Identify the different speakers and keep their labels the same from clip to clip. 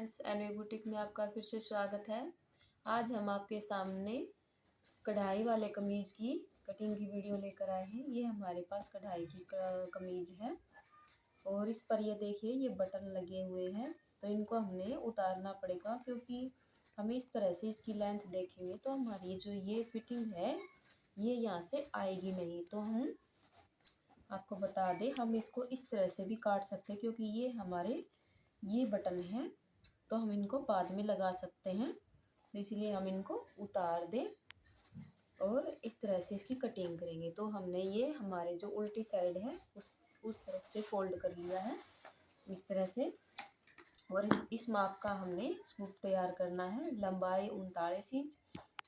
Speaker 1: Friends, envy boutique में आपका फिर से स्वागत है। आज हम आपके सामने कढ़ाई वाले कमीज की कटिंग की वीडियो लेकर आए हैं। ये हमारे पास कढ़ाई की कमीज है और इस पर ये देखिए ये बटन लगे हुए हैं, तो इनको हमने उतारना पड़ेगा क्योंकि हमें इस तरह से इसकी लेंथ देखेंगे तो हमारी जो ये फिटिंग है ये यहाँ से आएगी नहीं। तो हम आपको बता दें, हम इसको इस तरह से भी काट सकते हैं क्योंकि ये हमारे ये बटन है तो हम इनको बाद में लगा सकते हैं, तो इसलिए हम इनको उतार दें और इस तरह से इसकी कटिंग करेंगे। तो हमने ये हमारे जो उल्टी साइड है उस तरफ से फोल्ड कर लिया है इस तरह से, और इस माप का हमने सूट तैयार करना है। लंबाई 39 इंच,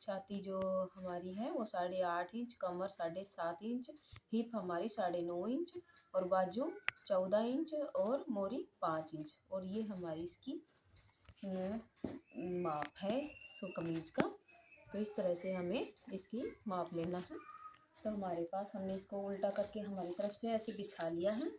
Speaker 1: छाती जो हमारी है वो 8.5 इंच, कमर 7.5 इंच, हिप हमारी 9.5 इंच और बाजू 14 इंच और मोरी 5 इंच। और ये हमारी इसकी माप है कमीज का। तो इस तरह से हमें इसकी माप लेना है। तो हमारे पास हमने इसको उल्टा करके हमारी तरफ से ऐसे बिछा लिया है।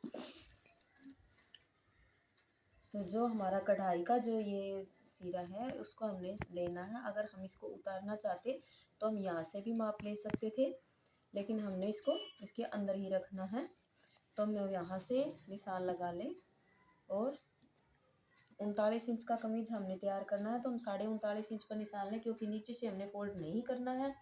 Speaker 1: तो जो हमारा कढ़ाई का जो ये सिरा है उसको हमने लेना है। अगर हम इसको उतारना चाहते तो हम यहाँ से भी माप ले सकते थे, लेकिन हमने इसको इसके अंदर ही रखना है। तो हम यहाँ से निशान लगा लें और 39 इंच का कमीज हमने तैयार करना है तो हम 39.5 इंच पर निशान लें, क्योंकि नीचे से हमने फोल्ड नहीं करना है।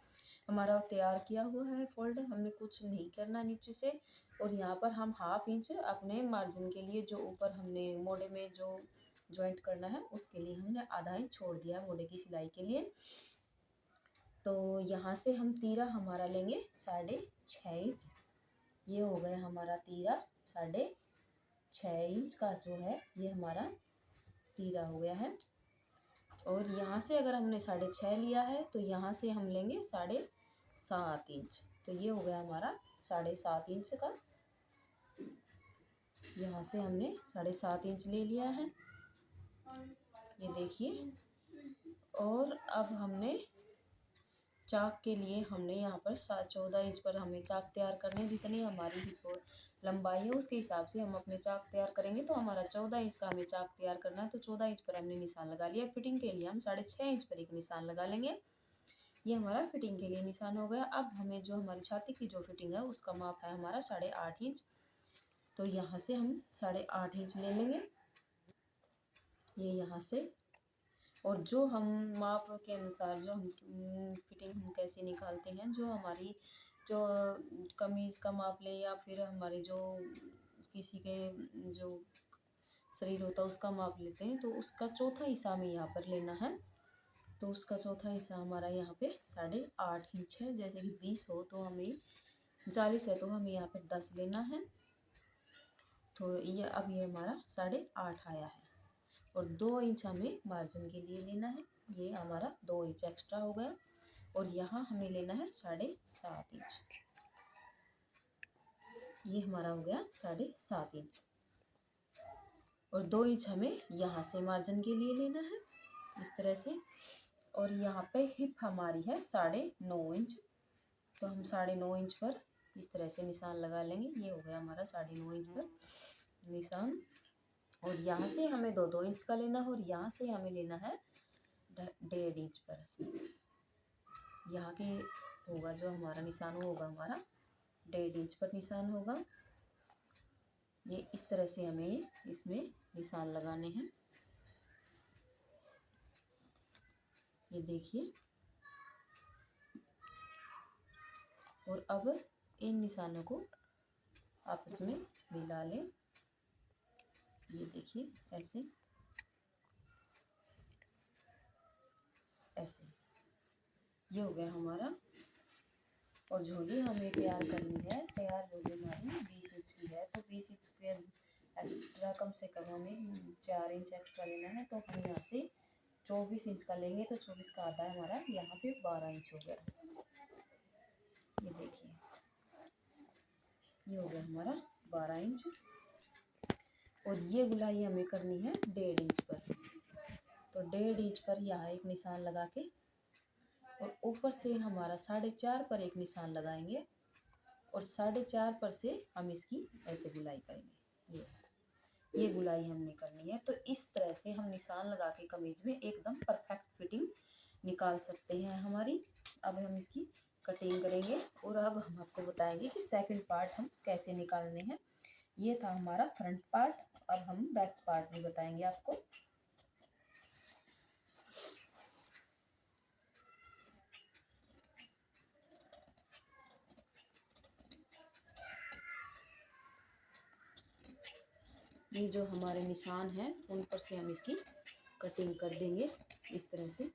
Speaker 1: हमारा तैयार किया हुआ है फोल्ड, हमने कुछ नहीं करना नीचे से। और यहाँ पर हम 1/2 इंच अपने मार्जिन के लिए जो ऊपर हमने मोड़े में जो जॉइंट करना है उसके लिए हमने आधा इंच छोड़ दिया है मोड़े की सिलाई के लिए। तो यहाँ से हम तीरा हमारा लेंगे 6.5 इंच। ये हो गया हमारा तीरा 6.5 इंच का जो है ये हमारा तीरा हो गया है। और यहाँ से अगर हमने 6.5 लिया है तो यहाँ से हम लेंगे 7.5 इंच। तो ये हो गया हमारा 7.5 इंच का। यहाँ से हमने 7.5 इंच ले लिया है, ये देखिए। और अब हमने चाक के लिए हमने यहाँ पर 14 इंच पर हमें चाक तैयार करने, जितनी हमारी लंबाई है उसके हिसाब से हम अपने चाक तैयार करेंगे। तो हमारा 14 इंच का हमें चाक तैयार करना है, तो 14 इंच पर हमने निशान लगा लिया। फिटिंग के लिए हम 6.5 इंच पर एक निशान लगा लेंगे। ये हमारा फिटिंग के लिए निशान हो गया। अब हमें जो हमारी छाती की जो फिटिंग है उसका माप है हमारा 8.5 इंच। तो यहाँ से हम 8.5 इंच ले लेंगे, ये यहाँ से। और जो हम माप के अनुसार जो हम फिटिंग हम कैसे निकालते हैं, जो हमारी जो कमीज़ का माप ले या फिर हमारी जो किसी के जो शरीर होता है उसका माप लेते हैं, तो उसका चौथा हिस्सा हमें यहाँ पर लेना है। तो उसका चौथा हिस्सा हमारा यहाँ पे 8.5 इंच है। जैसे कि 20 हो तो हमें 40 है तो हमें यहाँ पे 10 लेना है। तो ये अब ये हमारा 8.5 आया है। और 2 इंच हमें मार्जिन के लिए लेना है, ये हमारा 2 इंच एक्स्ट्रा हो गया। और यहाँ हमें लेना है 7.5 इंच, ये हमारा हो गया 7.5 इंच। और 2 इंच हमें यहाँ से मार्जिन के लिए लेना है इस तरह से। और यहाँ पे हिप हमारी है 9.5 इंच, तो हम 9.5 इंच पर इस तरह से निशान लगा लेंगे। ये हो गया हमारा 9.5 इंच पर निशान। और यहाँ से हमें 2 इंच का लेना है और यहाँ से हमें लेना है 1.5 इंच पर। यहाँ के होगा जो हमारा निशान होगा हमारा 1.5 इंच पर निशान होगा। ये इस तरह से हमें इसमें निशान लगाने हैं, ये देखिए। और अब इन निशानों को आपस में मिला लें, ये देखिए ऐसे ऐसे। ये हो गया हमारा। और झोली हमें तैयार करनी है। तैयार झोली हमारी 20 इंच की है, तो 20 इंच के एक्स्ट्रा कम से कम हमें 4 इंच एक्स्ट्रा लेना है। तो हम यहाँ से 24 इंच का लेंगे, तो 24 का आधा है हमारा यहाँ पे 12 इंच हो गया। ये देखिए ये हो गया हमारा 12 इंच। और ये गुलाई हमें करनी है 1.5 इंच पर। तो 1.5 इंच पर यहाँ एक निशान लगा के और ऊपर से हमारा 4.5 पर एक निशान लगाएंगे और 4.5 पर से हम इसकी ऐसे गुलाई करेंगे। ये गुलाई हमने करनी है। तो इस तरह से हम निशान लगा के कमीज में एकदम परफेक्ट फिटिंग निकाल सकते हैं हमारी। अब हम इसकी कटिंग करेंगे और अब हम आपको बताएंगे कि सेकंड पार्ट हम कैसे निकालने हैं। ये था हमारा फ्रंट पार्ट, अब हम बैक पार्ट भी बताएंगे आपको। ये जो हमारे निशान हैं उन पर से हम इसकी कटिंग कर देंगे इस तरह से।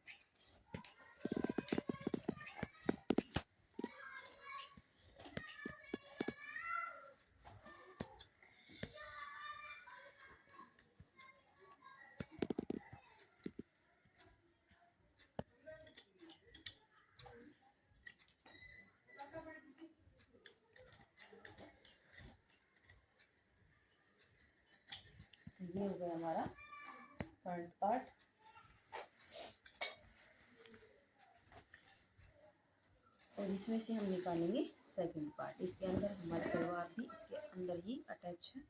Speaker 1: ये हो गया हमारा फ्रंट पार्ट। और इसमें से हम निकालेंगे सेकंड पार्ट। इसके अंदर हमारी सलवार भी इसके अंदर ही अटैच है,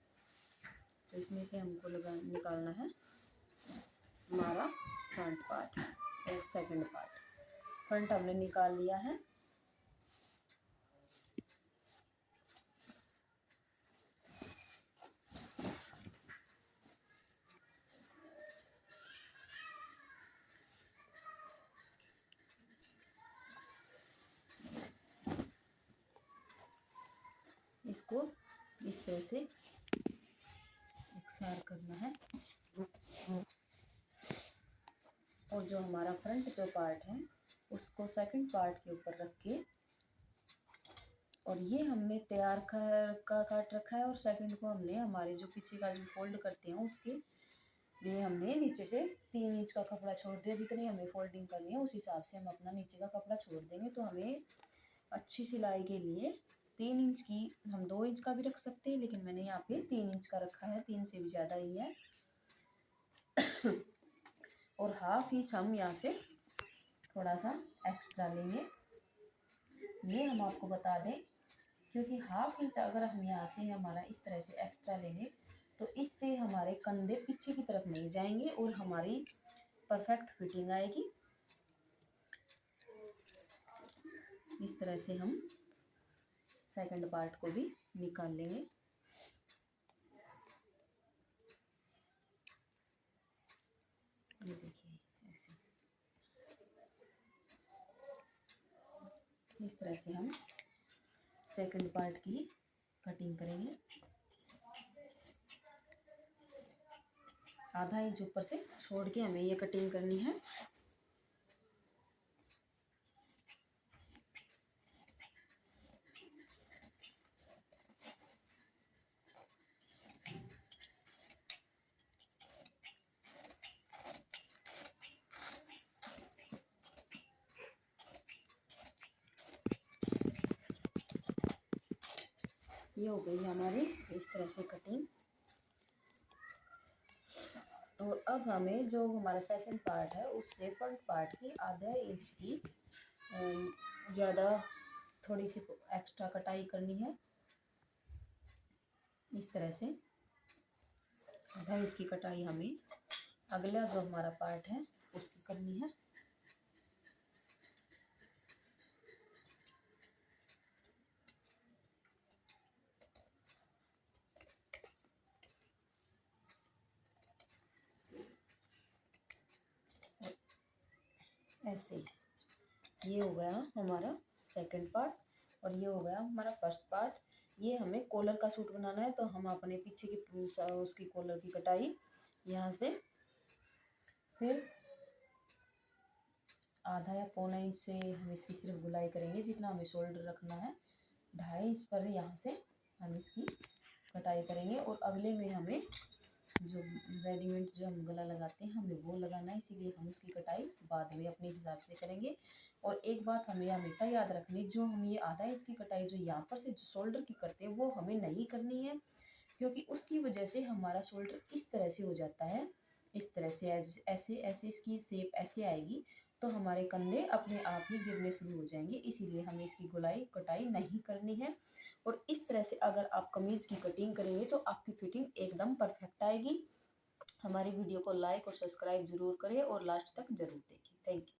Speaker 1: तो इसमें से हमको निकालना है हमारा फ्रंट पार्ट और सेकंड पार्ट। फ्रंट हमने निकाल लिया है। इसको इस तरह से इकसार करना है। और जो हमारा फ्रंट जो पार्ट है उसको सेकंड पार्ट के ऊपर रख के, और ये हमने तैयार का काट रखा है, और सेकंड को हमने हमारे जो पीछे का जो फोल्ड करते हैं उसके लिए हमने नीचे से 3 इंच का कपड़ा छोड़ दिया। जितनी हमें फोल्डिंग करनी है उस हिसाब से हम अपना नीचे का कपड़ा छोड़ देंगे। तो हमें अच्छी सिलाई के लिए 3 इंच की, हम 2 इंच का भी रख सकते हैं, लेकिन मैंने यहाँ पे 3 इंच का रखा है, 3 से भी ज़्यादा ही है। और हाफ इंच हम यहाँ से थोड़ा सा एक्स्ट्रा लेंगे। ये हम आपको बता दें, क्योंकि हाफ इंच अगर हम यहाँ से हमारा इस तरह से एक्स्ट्रा लेंगे तो इससे हमारे कंधे पीछे की तरफ नहीं जाएंगे और हमारी परफेक्ट फिटिंग आएगी। इस तरह से हम सेकंड पार्ट को भी निकाल लेंगे। ये देखिए ऐसे, इस तरह से हम सेकंड पार्ट की कटिंग करेंगे। आधा इंच ऊपर से छोड़ के हमें ये कटिंग करनी है। ये हो गई हमारी इस तरह से कटिंग। और अब हमें जो हमारा सेकंड पार्ट है उससे फ्रंट पार्ट की आधा इंच की ज़्यादा थोड़ी सी एक्स्ट्रा कटाई करनी है। इस तरह से आधा इंच की कटाई हमें अगला जो हमारा पार्ट है उसकी करनी है। ऐसे ये हो गया हमारा सेकंड पार्ट और ये हो गया हमारा फर्स्ट पार्ट। ये हमें कॉलर का सूट बनाना है, तो हम अपने पीछे की उसकी कॉलर की कटाई यहाँ से सिर्फ आधा या पौना इंच से हम इसकी सिर्फ गुलाई करेंगे। जितना हमें शोल्डर रखना है 2.5 इंच पर यहाँ से हम इसकी कटाई करेंगे। और अगले में हमें जो रेडीमेड जो हम गला लगाते हैं हमें वो लगाना है, इसीलिए हम उसकी कटाई बाद में अपने हिसाब से करेंगे। और एक बात हमें हमेशा याद रखनी, जो हम ये आधा इंच की कटाई जो यहाँ पर से जो शोल्डर की करते हैं वो हमें नहीं करनी है, क्योंकि उसकी वजह से हमारा शोल्डर इस तरह से हो जाता है। इस तरह से ऐसे ऐसे इसकी शेप ऐसे आएगी तो हमारे कंधे अपने आप ही गिरने शुरू हो जाएंगे, इसीलिए हमें इसकी गोलाई कटाई नहीं करनी है। और इस तरह से अगर आप कमीज़ की कटिंग करेंगे तो आपकी फिटिंग एकदम परफेक्ट आएगी। हमारी वीडियो को लाइक और सब्सक्राइब जरूर करें और लास्ट तक जरूर देखें। Thank you.